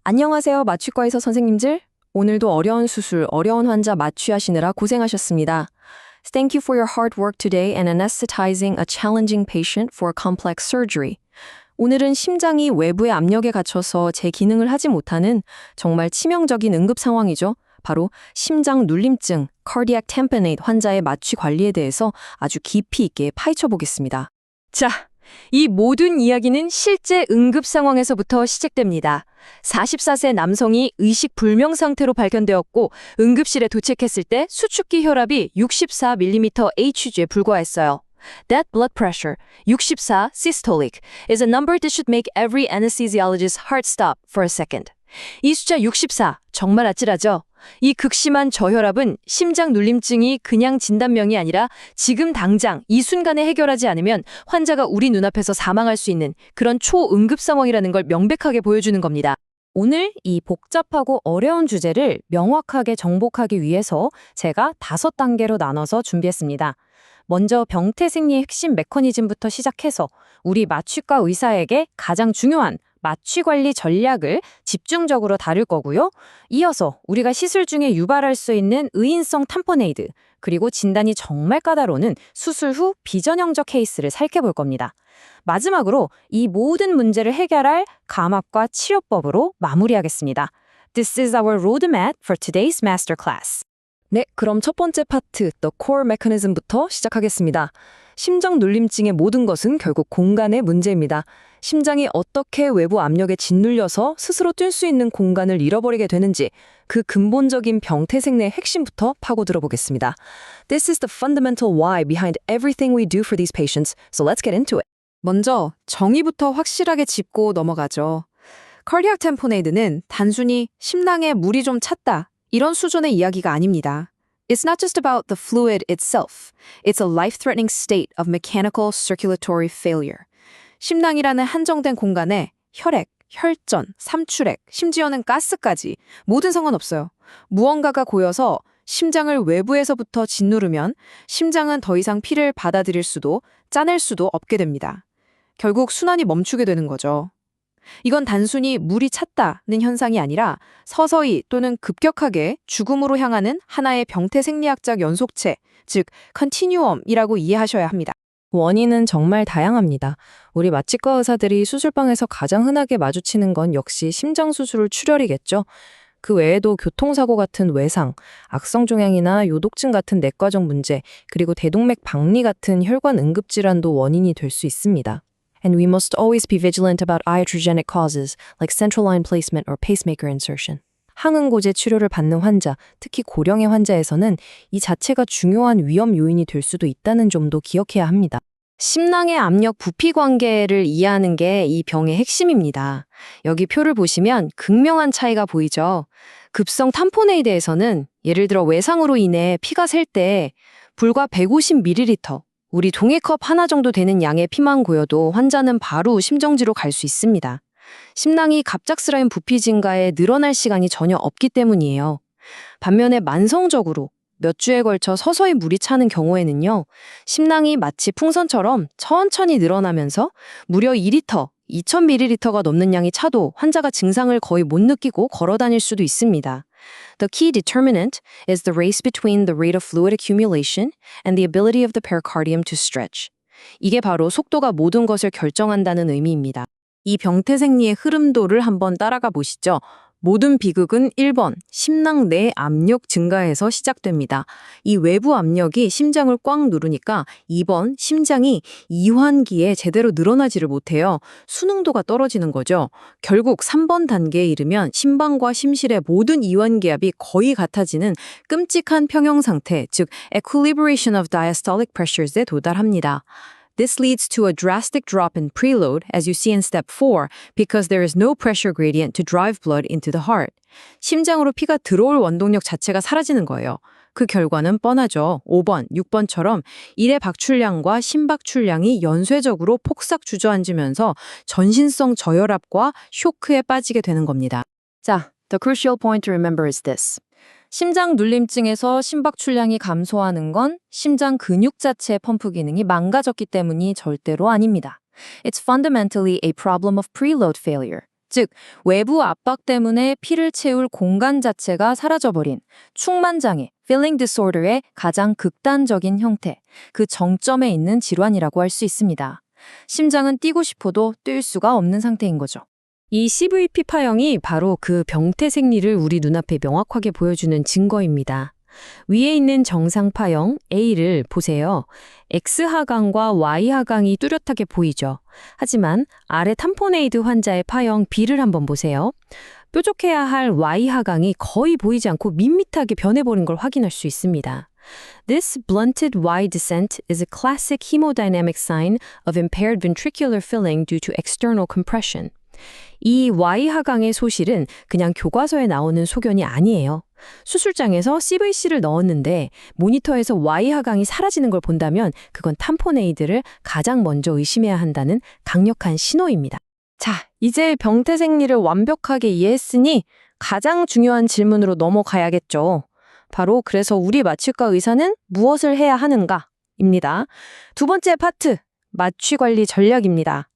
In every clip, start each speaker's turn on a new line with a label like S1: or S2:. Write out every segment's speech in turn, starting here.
S1: 안녕하세요, 마취과에서 선생님들. 오늘도 어려운 수술, 어려운 환자 마취하시느라 고생하셨습니다. Thank you for your hard work today and anesthetizing a challenging patient for complex surgery. 오늘은 심장이 외부의 압력에 갇혀서 제 기능을 하지 못하는 정말 치명적인 응급 상황이죠. 바로 심장 눌림증, cardiac tamponade 환자의 마취 관리에 대해서 아주 깊이 있게 파헤쳐 보겠습니다.
S2: 자, 이 모든 이야기는 실제 응급 상황에서부터 시작됩니다. 44세 남성이 의식 불명 상태로 발견되었고 응급실에 도착했을 때 수축기 혈압이 64mmHg에 불과했어요. That blood pressure, 64 systolic, is a number that should make every anesthesiologist's heart stop for a second. 이 숫자 64, 정말 아찔하죠? 이 극심한 저혈압은 심장 눌림증이 그냥 진단명이 아니라 지금 당장 이 순간에 해결하지 않으면 환자가 우리 눈앞에서 사망할 수 있는 그런 초응급 상황이라는 걸 명백하게 보여주는 겁니다.
S1: 오늘 이 복잡하고 어려운 주제를 명확하게 정복하기 위해서 제가 5단계로 나눠서 준비했습니다. 먼저 병태생리의 핵심 메커니즘부터 시작해서 우리 마취과 의사에게 가장 중요한 마취 관리 전략을 집중적으로 다룰 거고요. 이어서 우리가 시술 중에 유발할 수 있는 의인성 탐포네이드, 그리고 진단이 정말 까다로운 수술 후 비전형적 케이스를 살펴볼 겁니다. 마지막으로 이 모든 문제를 해결할 감압과 치료법으로 마무리하겠습니다. This is our roadmap for today's masterclass. 네, 그럼 첫 번째 파트, The Core Mechanism부터 시작하겠습니다. 심장 눌림증의 모든 것은 결국 공간의 문제입니다. 심장이 어떻게 외부 압력에 짓눌려서 스스로 뛸 수 있는 공간을 잃어버리게 되는지 그 근본적인 병태생리의 핵심부터 파고 들어보겠습니다. This is the fundamental why behind everything we do for these patients, so let's get into it. 먼저 정의부터 확실하게 짚고 넘어가죠. Cardiac tamponade는 단순히 심낭에 물이 좀 찼다, 이런 수준의 이야기가 아닙니다. It's not just about the fluid itself. It's a life-threatening state of mechanical circulatory failure. 심낭이라는 한정된 공간에 혈액, 혈전, 삼출액, 심지어는 가스까지 모든 상관없어요. 무언가가 고여서 심장을 외부에서부터 짓누르면 심장은 더 이상 피를 받아들일 수도 짜낼 수도 없게 됩니다. 결국 순환이 멈추게 되는 거죠. 이건 단순히 물이 찼다는 현상이 아니라 서서히 또는 급격하게 죽음으로 향하는 하나의 병태생리학적 연속체, 즉 컨티뉴엄이라고 이해하셔야 합니다. 원인은 정말 다양합니다. 우리 마취과 의사들이 수술방에서 가장 흔하게 마주치는 건 역시 심장수술 출혈이겠죠. 그 외에도 교통사고 같은 외상, 악성종양이나 요독증 같은 내과적 문제, 그리고 대동맥 박리 같은 혈관 응급질환도 원인이 될 수 있습니다. And we must always be vigilant about iatrogenic causes like central line placement or pacemaker insertion. 항응고제 치료를 받는 환자, 특히 고령의 환자에서는 이 자체가 중요한 위험 요인이 될 수도 있다는 점도 기억해야 합니다. 심낭의 압력 부피 관계를 이해하는 게 이 병의 핵심입니다. 여기 표를 보시면 극명한 차이가 보이죠. 급성 탐포네이드에서는 예를 들어 외상으로 인해 피가 셀 때 불과 150ml, 우리 종이컵 하나 정도 되는 양의 피만 고여도 환자는 바로 심정지로 갈 수 있습니다. 심낭이 갑작스러운 부피 증가에 늘어날 시간이 전혀 없기 때문이에요. 반면에 만성적으로 몇 주에 걸쳐 서서히 물이 차는 경우에는요, 심낭이 마치 풍선처럼 천천히 늘어나면서 무려 2리터, 2000ml가 넘는 양이 차도 환자가 증상을 거의 못 느끼고 걸어 다닐 수도 있습니다. The key determinant is the race between the rate of fluid accumulation and the ability of the pericardium to stretch. 이게 바로 속도가 모든 것을 결정한다는 의미입니다. 이 병태생리의 흐름도를 한번 따라가 보시죠. 모든 비극은 1번, 심낭 내 압력 증가에서 시작됩니다. 이 외부 압력이 심장을 꽉 누르니까 2번, 심장이 이환기에 제대로 늘어나지를 못해요. 순응도가 떨어지는 거죠. 결국 3번 단계에 이르면 심방과 심실의 모든 이완기압이 거의 같아지는 끔찍한 평형 상태, 즉 equilibration of diastolic pressures에 도달합니다. This leads to a drastic drop in preload, as you see in step 4, because there is no pressure gradient to drive blood into the heart. 심장으로 피가 들어올 원동력 자체가 사라지는 거예요. 그 결과는 뻔하죠. 5번, 6번처럼 일의 박출량과 심박출량이 연쇄적으로 폭삭 주저앉으면서 전신성 저혈압과 쇼크에 빠지게 되는 겁니다. 자, the crucial point to remember is this. 심장 눌림증에서 심박 출량이 감소하는 건 심장 근육 자체의 펌프 기능이 망가졌기 때문이 절대로 아닙니다. It's fundamentally a problem of preload failure. 즉, 외부 압박 때문에 피를 채울 공간 자체가 사라져버린 충만장애, filling disorder의 가장 극단적인 형태, 그 정점에 있는 질환이라고 할 수 있습니다. 심장은 뛰고 싶어도 뛸 수가 없는 상태인 거죠. 이 CVP 파형이 바로 그 병태 생리를 우리 눈앞에 명확하게 보여주는 증거입니다. 위에 있는 정상 파형 A를 보세요. X하강과 Y하강이 뚜렷하게 보이죠. 하지만 아래 탐포네이드 환자의 파형 B를 한번 보세요. 뾰족해야 할 Y하강이 거의 보이지 않고 밋밋하게 변해버린 걸 확인할 수 있습니다. This blunted Y descent is a classic hemodynamic sign of impaired ventricular filling due to external compression. 이 Y하강의 소실은 그냥 교과서에 나오는 소견이 아니에요. 수술장에서 CVC를 넣었는데 모니터에서 Y하강이 사라지는 걸 본다면 그건 탐포네이드를 가장 먼저 의심해야 한다는 강력한 신호입니다. 자, 이제 병태 생리를 완벽하게 이해했으니 가장 중요한 질문으로 넘어가야겠죠. 바로 그래서 우리 마취과 의사는 무엇을 해야 하는가?입니다. 두 번째 파트, 마취관리 전략입니다.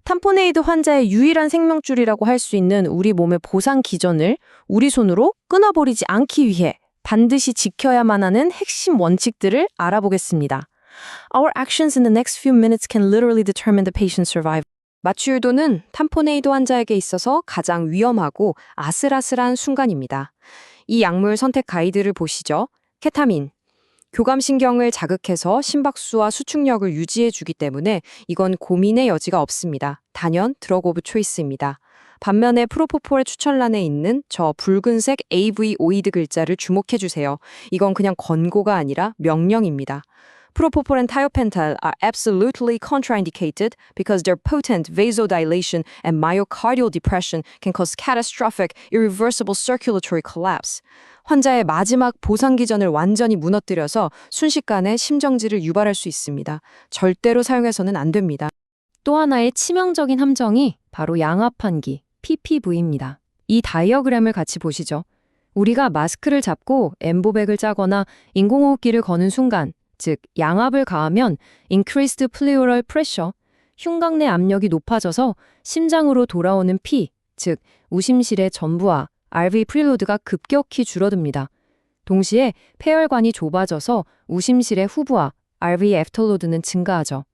S1: 탐포네이드 환자의 유일한 생명줄이라고 할 수 있는 우리 몸의 보상 기전을 우리 손으로 끊어버리지 않기 위해 반드시 지켜야만 하는 핵심 원칙들을 알아보겠습니다. Our actions in the next few minutes can literally determine the patient's survival. 마취유도는 탐포네이드 환자에게 있어서 가장 위험하고 아슬아슬한 순간입니다. 이 약물 선택 가이드를 보시죠. 케타민. 교감신경을 자극해서 심박수와 수축력을 유지해주기 때문에 이건 고민의 여지가 없습니다. 단연 드러그 오브 초이스입니다. 반면에 프로포폴의 추천란에 있는 저 붉은색 AV 오이드 글자를 주목해주세요. 이건 그냥 권고가 아니라 명령입니다. Propofol and thiopental are absolutely contraindicated because their potent vasodilation and myocardial depression can cause catastrophic, irreversible circulatory collapse. 환자의 마지막 보상 기전을 완전히 무너뜨려서 순식간에 심정지를 유발할 수 있습니다. 절대로 사용해서는 안 됩니다. 또 하나의 치명적인 함정이 바로 양압환기, PPV입니다. 이 다이어그램을 같이 보시죠. 우리가 마스크를 잡고 엠보백을 짜거나 인공호흡기를 거는 순간, 즉 양압을 가하면 increased pleural pressure, 흉곽 내 압력이 높아져서 심장으로 돌아오는 피, 즉 우심실의 전부와 RV preload가 급격히 줄어듭니다. 동시에 폐혈관이 좁아져서 우심실의 후부와 RV afterload는 증가하죠.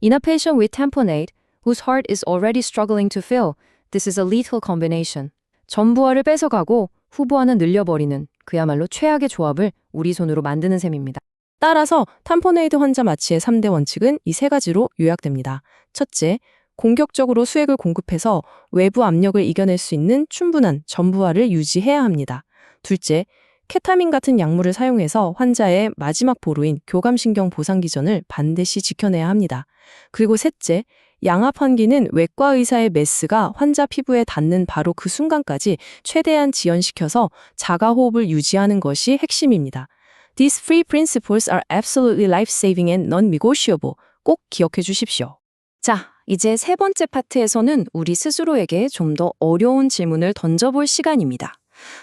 S1: In a patient with tamponade, whose heart is already struggling to fill, this is a lethal combination. 전부화를 뺏어가고 후부화는 늘려버리는 그야말로 최악의 조합을 우리 손으로 만드는 셈입니다. 따라서 탐포네이드 환자 마취의 3대 원칙은 이 세 가지로 요약됩니다. 첫째, 공격적으로 수액을 공급해서 외부 압력을 이겨낼 수 있는 충분한 전부화를 유지해야 합니다. 둘째, 케타민 같은 약물을 사용해서 환자의 마지막 보루인 교감신경 보상 기전을 반드시 지켜내야 합니다. 그리고 셋째, 양압환기는 외과 의사의 메스가 환자 피부에 닿는 바로 그 순간까지 최대한 지연시켜서 자가호흡을 유지하는 것이 핵심입니다. These three principles are absolutely life-saving and non-negotiable. 꼭 기억해 주십시오. 자, 이제 세 번째 파트에서는 우리 스스로에게 좀 더 어려운 질문을 던져볼 시간입니다.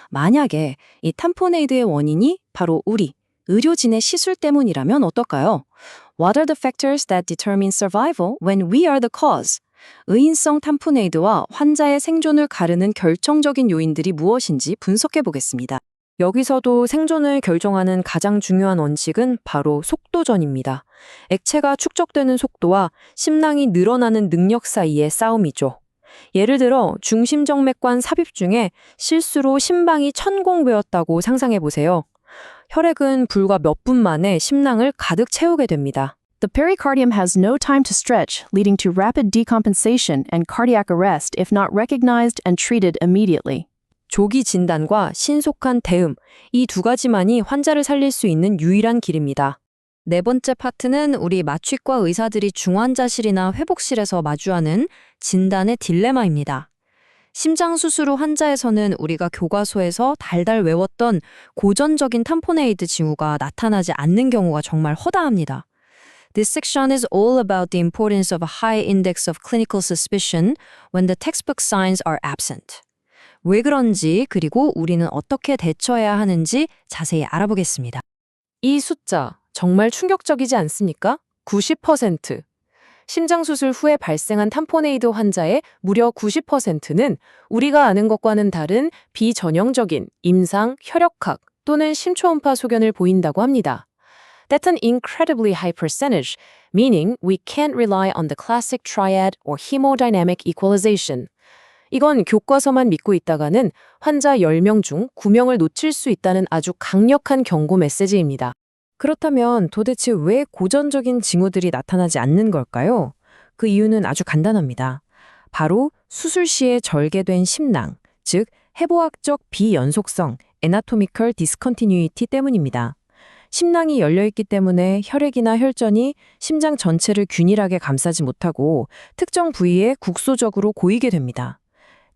S1: 만약에 이 탐포네이드의 원인이 바로 우리, 의료진의 시술 때문이라면 어떨까요? What are the factors that determine survival when we are the cause? 의인성 탐포네이드와 환자의 생존을 가르는 결정적인 요인들이 무엇인지 분석해 보겠습니다. 여기서도 생존을 결정하는 가장 중요한 원칙은 바로 속도전입니다. 액체가 축적되는 속도와 심낭이 늘어나는 능력 사이의 싸움이죠. 예를 들어 중심정맥관 삽입 중에 실수로 심방이 천공되었다고 상상해 보세요. 혈액은 불과 몇 분 만에 심낭을 가득 채우게 됩니다.
S3: The pericardium has no time to stretch, leading to rapid decompensation and cardiac arrest if not recognized and treated immediately.
S1: 조기 진단과 신속한 대응, 이 두 가지만이 환자를 살릴 수 있는 유일한 길입니다. 네 번째 파트는 우리 마취과 의사들이 중환자실이나 회복실에서 마주하는 진단의 딜레마입니다. 심장 수술 후 환자에서는 우리가 교과서에서 달달 외웠던 고전적인 탐포네이드 징후가 나타나지 않는 경우가 정말 허다합니다. This section is all about the importance of a high index of clinical suspicion when the textbook signs are absent. 왜 그런지 그리고 우리는 어떻게 대처해야 하는지 자세히 알아보겠습니다. 이 숫자 정말 충격적이지 않습니까? 90%. 심장수술 후에 발생한 탐포네이드 환자의 무려 90%는 우리가 아는 것과는 다른 비전형적인 임상, 혈액학 또는 심초음파 소견을 보인다고 합니다. That's an incredibly high percentage, meaning we can't rely on the classic triad or hemodynamic equalization. 이건 교과서만 믿고 있다가는 환자 10명 중 9명을 놓칠 수 있다는 아주 강력한 경고 메시지입니다. 그렇다면 도대체 왜 고전적인 징후들이 나타나지 않는 걸까요? 그 이유는 아주 간단합니다. 바로 수술 시에 절개된 심낭, 즉 해부학적 비연속성, anatomical discontinuity 때문입니다. 심낭이 열려있기 때문에 혈액이나 혈전이 심장 전체를 균일하게 감싸지 못하고 특정 부위에 국소적으로 고이게 됩니다.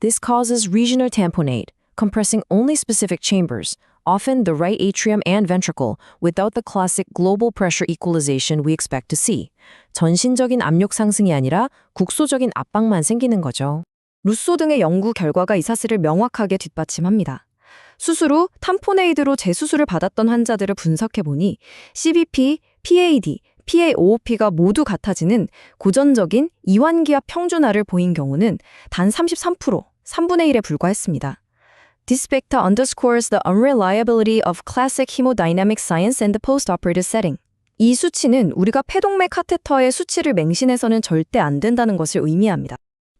S1: This causes regional tamponade, compressing only specific chambers, often the right atrium and ventricle, without the classic global pressure equalization we expect to see. 전신적인 압력 상승이 아니라 국소적인 압박만 생기는 거죠.
S2: 루소 등의 연구 결과가 이 사실을 명확하게 뒷받침합니다. 수술 후 탐포네이드로 재수술을 받았던 환자들을 분석해보니 CBP, PAD, PaOOP가 모두 같아지는 고전적인 이완기압 평준화를 보인 경우는 단 33%, 3분의 1에 불과했습니다. This factor underscores the unreliability of classic hemodynamic science in the post-operative setting. 이 수치는 우리가 폐동맥 카테터의 수치를 맹신해서는 절대 안 된다는 것을 의미합니다.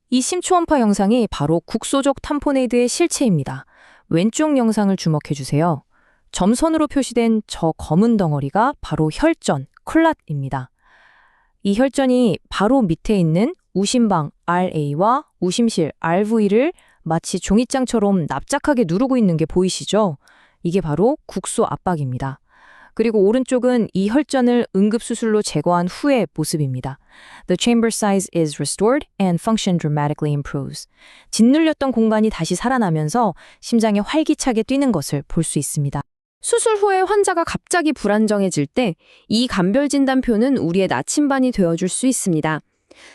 S2: 이 심초음파 영상이 바로 국소적 탐포네이드의 실체입니다. 왼쪽 영상을 주목해주세요. 점선으로 표시된 저 검은 덩어리가 바로 혈전, 콜랏입니다. 이 혈전이 바로 밑에 있는 우심방 RA와 우심실 RV를 마치 종이장처럼 납작하게 누르고 있는 게 보이시죠? 이게 바로 국소 압박입니다. 그리고 오른쪽은 이 혈전을 응급수술로 제거한 후의 모습입니다. The chamber size is restored and function dramatically improves. 짓눌렸던 공간이 다시 살아나면서 심장이 활기차게 뛰는 것을 볼 수 있습니다. 수술 후에 환자가 갑자기 불안정해질 때 이 감별 진단표는 우리의 나침반이 되어줄 수 있습니다.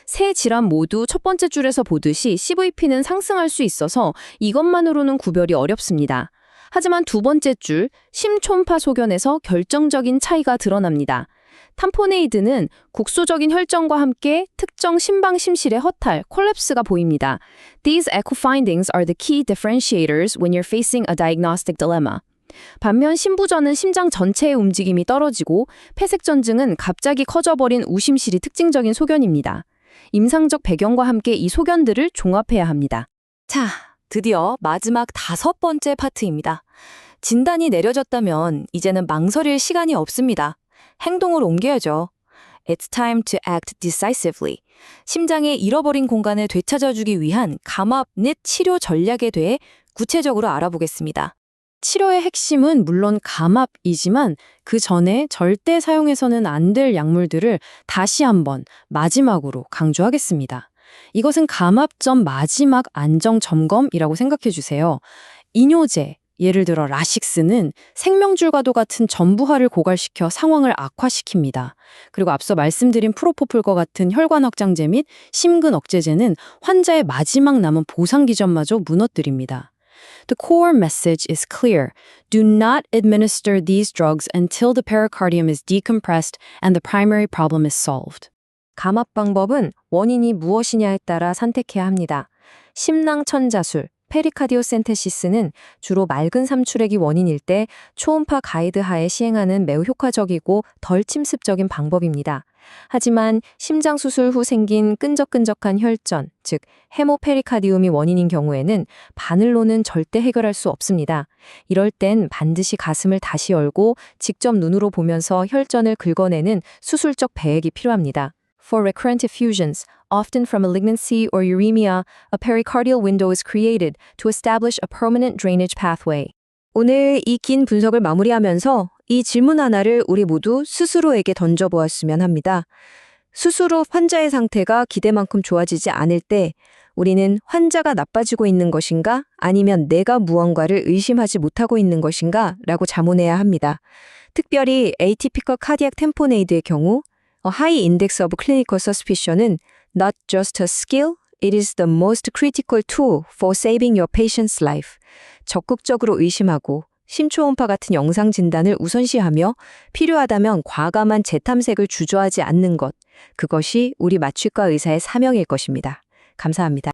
S2: 세 질환 모두 첫 번째 줄에서 보듯이 CVP는 상승할 수 있어서 이것만으로는 구별이 어렵습니다. 하지만 두 번째 줄, 심초음파 소견에서 결정적인 차이가 드러납니다. 탐포네이드는 국소적인 혈전과 함께 특정 심방 심실의 허탈, 콜랩스가 보입니다. These echo findings are the key differentiators when you're facing a diagnostic dilemma. 반면 심부전은 심장 전체의 움직임이 떨어지고 폐색전증은 갑자기 커져버린 우심실이 특징적인 소견입니다. 임상적 배경과 함께 이 소견들을 종합해야 합니다. 자, 드디어 마지막 5번째 파트입니다. 진단이 내려졌다면 이제는 망설일 시간이 없습니다. 행동을 옮겨야죠. It's time to act decisively. 심장의 잃어버린 공간을 되찾아주기 위한 감압 및 치료 전략에 대해 구체적으로 알아보겠습니다. 치료의 핵심은 물론 감압이지만 그 전에 절대 사용해서는 안 될 약물들을 다시 한번 마지막으로 강조하겠습니다. 이것은 감압 전 마지막 안정 점검이라고 생각해 주세요. 이뇨제, 예를 들어 라식스는 생명줄과도 같은 전부하를 고갈시켜 상황을 악화시킵니다. 그리고 앞서 말씀드린 프로포폴과 같은 혈관 확장제 및 심근 억제제는 환자의 마지막 남은 보상 기전마저 무너뜨립니다. The core message is clear. Do not administer these drugs until the pericardium is decompressed and the primary problem is solved. 감압 방법은 원인이 무엇이냐에 따라 선택해야 합니다. 심낭 천자술, 페리카디오센테시스는 주로 맑은 삼출액이 원인일 때 초음파 가이드 하에 시행하는 매우 효과적이고 덜 침습적인 방법입니다. 하지만 심장 수술 후 생긴 끈적끈적한 혈전, 즉 헤모페리카디움이 원인인 경우에는 바늘로는 절대 해결할 수 없습니다. 이럴 땐 반드시 가슴을 다시 열고 직접 눈으로 보면서 혈전을 긁어내는 수술적 배액이 필요합니다. For recurrent effusions, often from malignancy or uremia, a pericardial window is created to establish a permanent drainage pathway. 오늘 이 긴 분석을 마무리하면서 이 질문 하나를 우리 모두 스스로에게 던져보았으면 합니다. 수술 후 환자의 상태가 기대만큼 좋아지지 않을 때 우리는 환자가 나빠지고 있는 것인가 아니면 내가 무언가를 의심하지 못하고 있는 것인가 라고 자문해야 합니다. 특별히 atypical cardiac tamponade의 경우 A high index of clinical suspicion은 not just a skill, it is the most critical tool for saving your patient's life. 적극적으로 의심하고 심초음파 같은 영상 진단을 우선시하며 필요하다면 과감한 재탐색을 주저하지 않는 것, 그것이 우리 마취과 의사의 사명일 것입니다. 감사합니다.